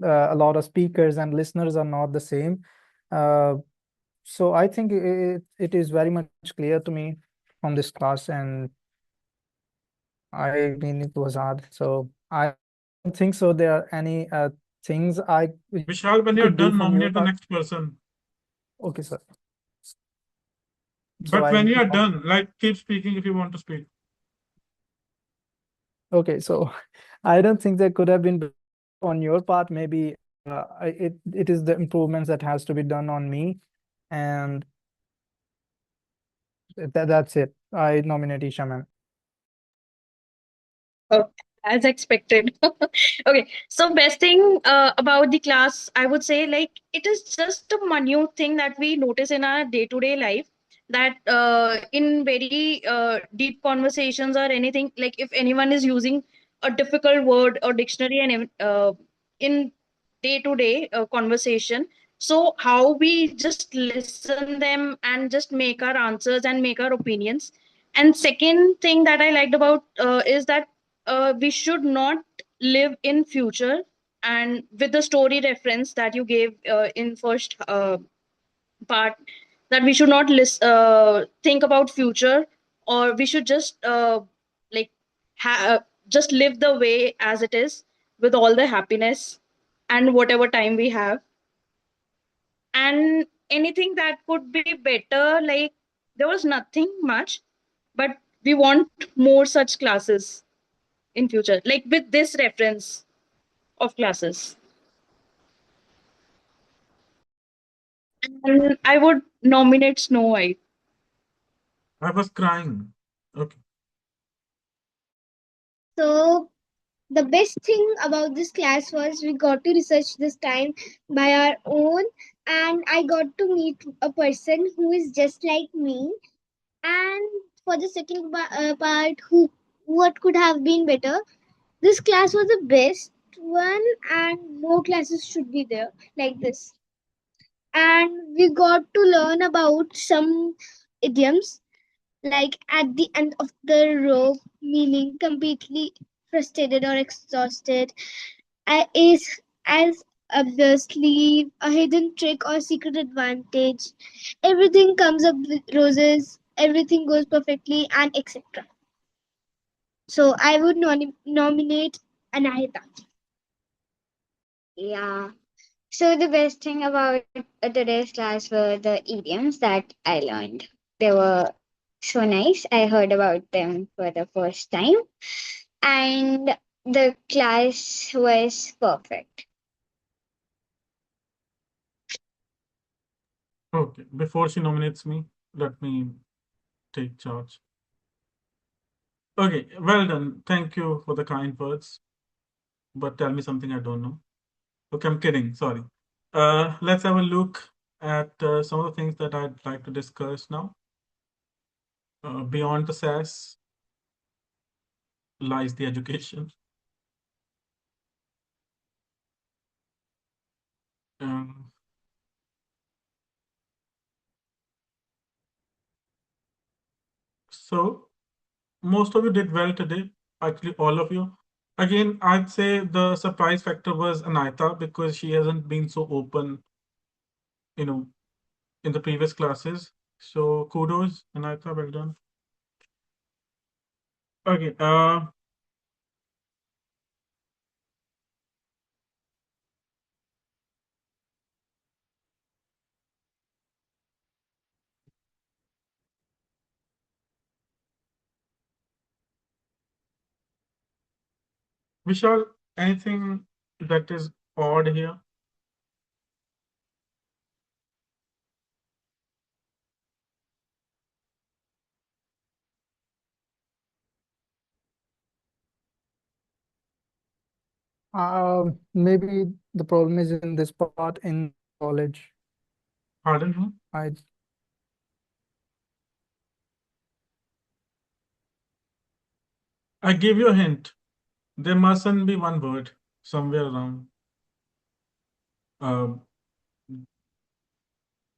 a lot of speakers and listeners are not the same. So I think it is very much clear to me from this class, and I mean it was hard. So I don't think so there are any things I Vishal, when you're could do done, from your nominate the part. next person. Okay, sir. So But I when you are done, like keep speaking if you want to speak. okay, so I don't think that could have been on your part. Maybe it is the improvements that has to be done on me, and that's it. I nominate Isha, ma'am. Oh, as expected. Okay, so best thing about the class, I would say, like it is just a minute thing that we notice in our day-to-day life. That in very deep conversations or anything, like if anyone is using a difficult word or dictionary and in day-to-day conversation, so how we just listen them and just make our answers and make our opinions. And second thing that I liked about is that we should not live in future, and with the story reference that you gave in first part, that we should not think about future, or we should just like just live the way as it is, with all the happiness and whatever time we have. And anything that could be better, like there was nothing much, but we want more such classes in future, like with this reference of classes. And I would nominate Snow White. I was crying. Okay. So the best thing about this class was we got to research this time by our own, and I got to meet a person who is just like me. And for the second part, who what could have been better? This class was the best one, and more classes should be there like this. And we got to learn about some idioms, like at the end of the rope, meaning completely frustrated or exhausted, is as obviously a hidden trick or secret advantage. Everything comes up with roses, everything goes perfectly, and etc. So I would nominate Anahita. Yeah. So the best thing about today's class were the idioms that I learned. They were so nice. I heard about them for the first time, and the class was perfect. Okay. Before she nominates me, let me take charge. Okay. Well done. Thank you for the kind words. But tell me something I don't know. Okay, I'm kidding. Sorry. Let's have a look at some of the things that I'd like to discuss now. Beyond the SAS lies the education. Um, so most of you did well today. Actually, all of you. Again, I'd say the surprise factor was Anita because she hasn't been so open, you know, in the previous classes. So kudos, Anita. Well done. Okay. Vishal, anything that is odd here? Maybe the problem is in this part in college. Pardon me? I I give you a hint. There mustn't be one word somewhere around. Uh,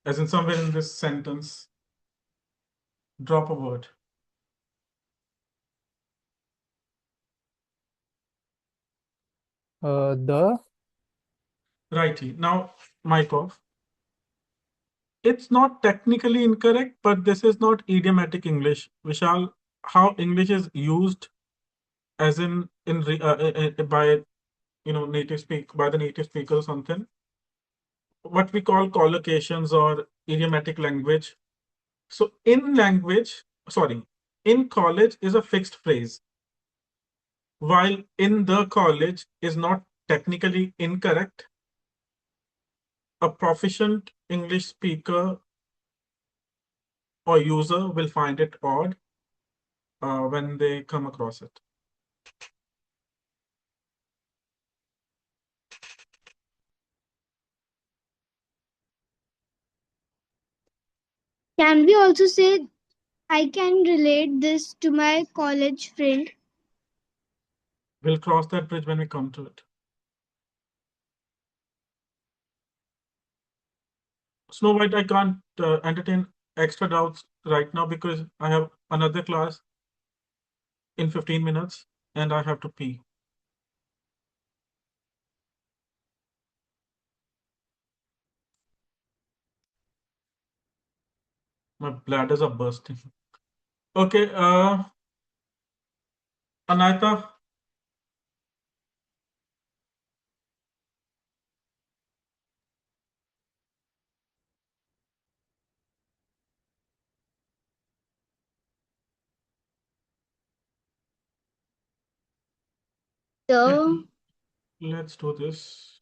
as in somewhere in this sentence, drop a word. The. Righty. Now, Mykov. It's not technically incorrect, but this is not idiomatic English. Vishal, how English is used as by native speak by the native speaker or something, what we call collocations or idiomatic language. So in college is a fixed phrase, while in the college is not technically incorrect. A proficient English speaker or user will find it odd when they come across it. Can we also say I can relate this to my college friend? We'll cross that bridge when we come to it. Snow White, I can't entertain extra doubts right now because I have another class in 15 minutes and I have to pee. My bladders are bursting. Okay, Anita. So, Let's do this.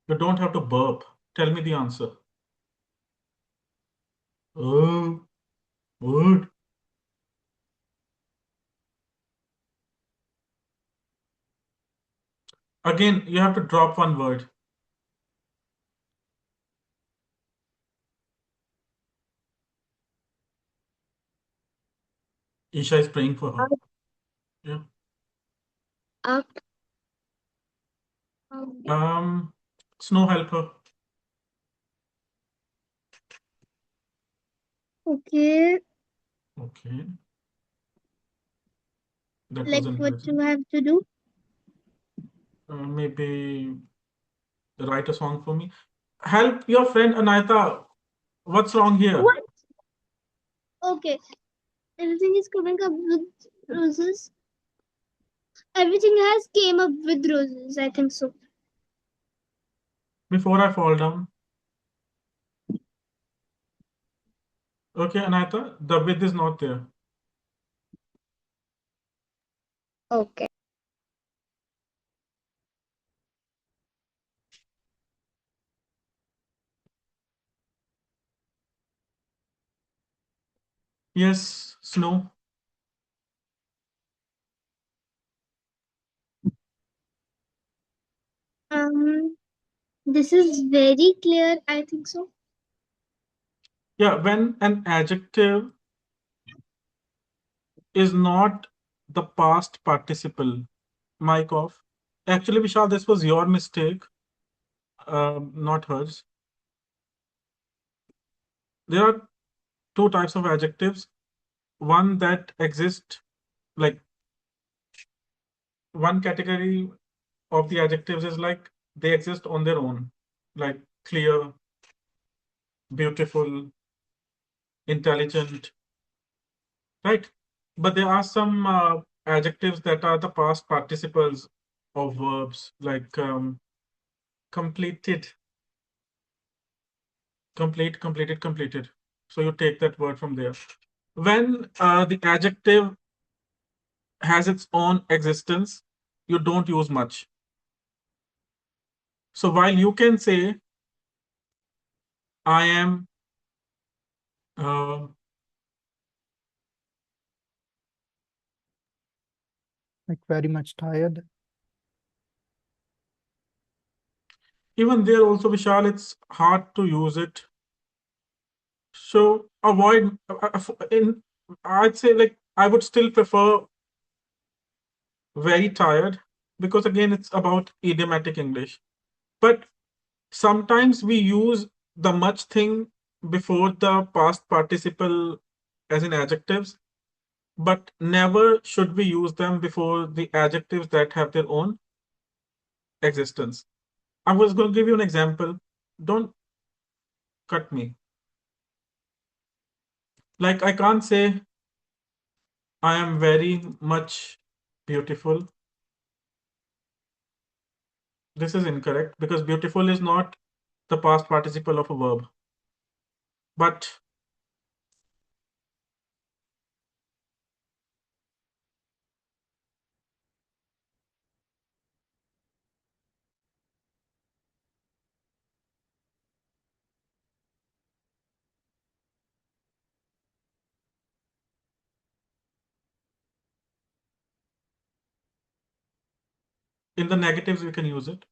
You don't have to burp. Tell me the answer. Oh, word. Again, you have to drop one word. Isha is praying for her. Yeah. up. Snow, help her. Okay, Okay. That was like what encouraging. you have to do. Maybe write a song for me. Help your friend Anita. What's wrong here? What? Okay, everything is coming up with roses. Everything has came up with roses. I think so. Before I fall down. Okay, Anita, the width is not there. Okay. Yes, Snow. This is very clear. I think so. Yeah, when an adjective is not the past participle, mic off. Actually, Vishal, this was your mistake, not hers. There are two types of adjectives. One that exist, like one category of the adjectives is like they exist on their own, like clear, beautiful, intelligent, right? But there are some adjectives that are the past participles of verbs, like completed, complete, completed, completed. So you take that word from there. When the adjective has its own existence, you don't use much. So while you can say, I am uh, Like very much tired. even there also, Vishal, it's hard to use it. So avoid in I'd say like I would still prefer very tired because again it's about idiomatic English. But sometimes we use the much thing before the past participle as in adjectives, but never should we use them before the adjectives that have their own existence. I was going to give you an example. Don't cut me. Like, I can't say I am very much beautiful. This is incorrect because beautiful is not the past participle of a verb. But in the negatives, we can use it.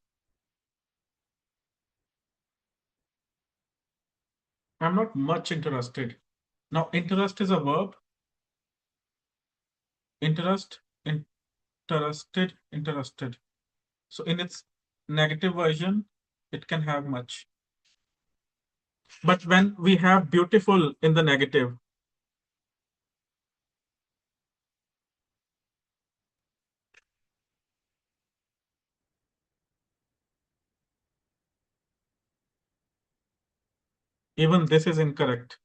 I'm not much interested. Now, interest is a verb. Interest, interested, interested. So in its negative version, it can have much. But when we have beautiful in the negative, even this is incorrect.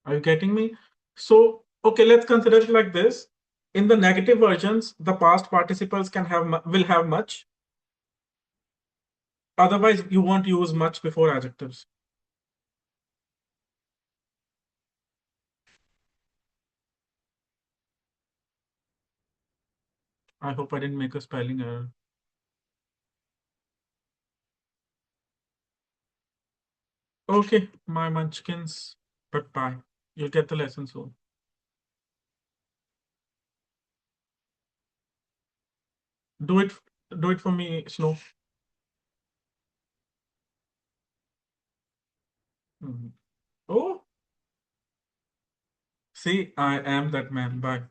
Are you getting me? So, okay, let's consider it like this. In the negative versions, the past participles can have will have much. Otherwise, you won't use much before adjectives. I hope I didn't make a spelling error. Okay, my munchkins, but bye. You'll get the lesson soon. Do it, do it for me, Snow. Mhm. Oh, see, I am that man. Bye.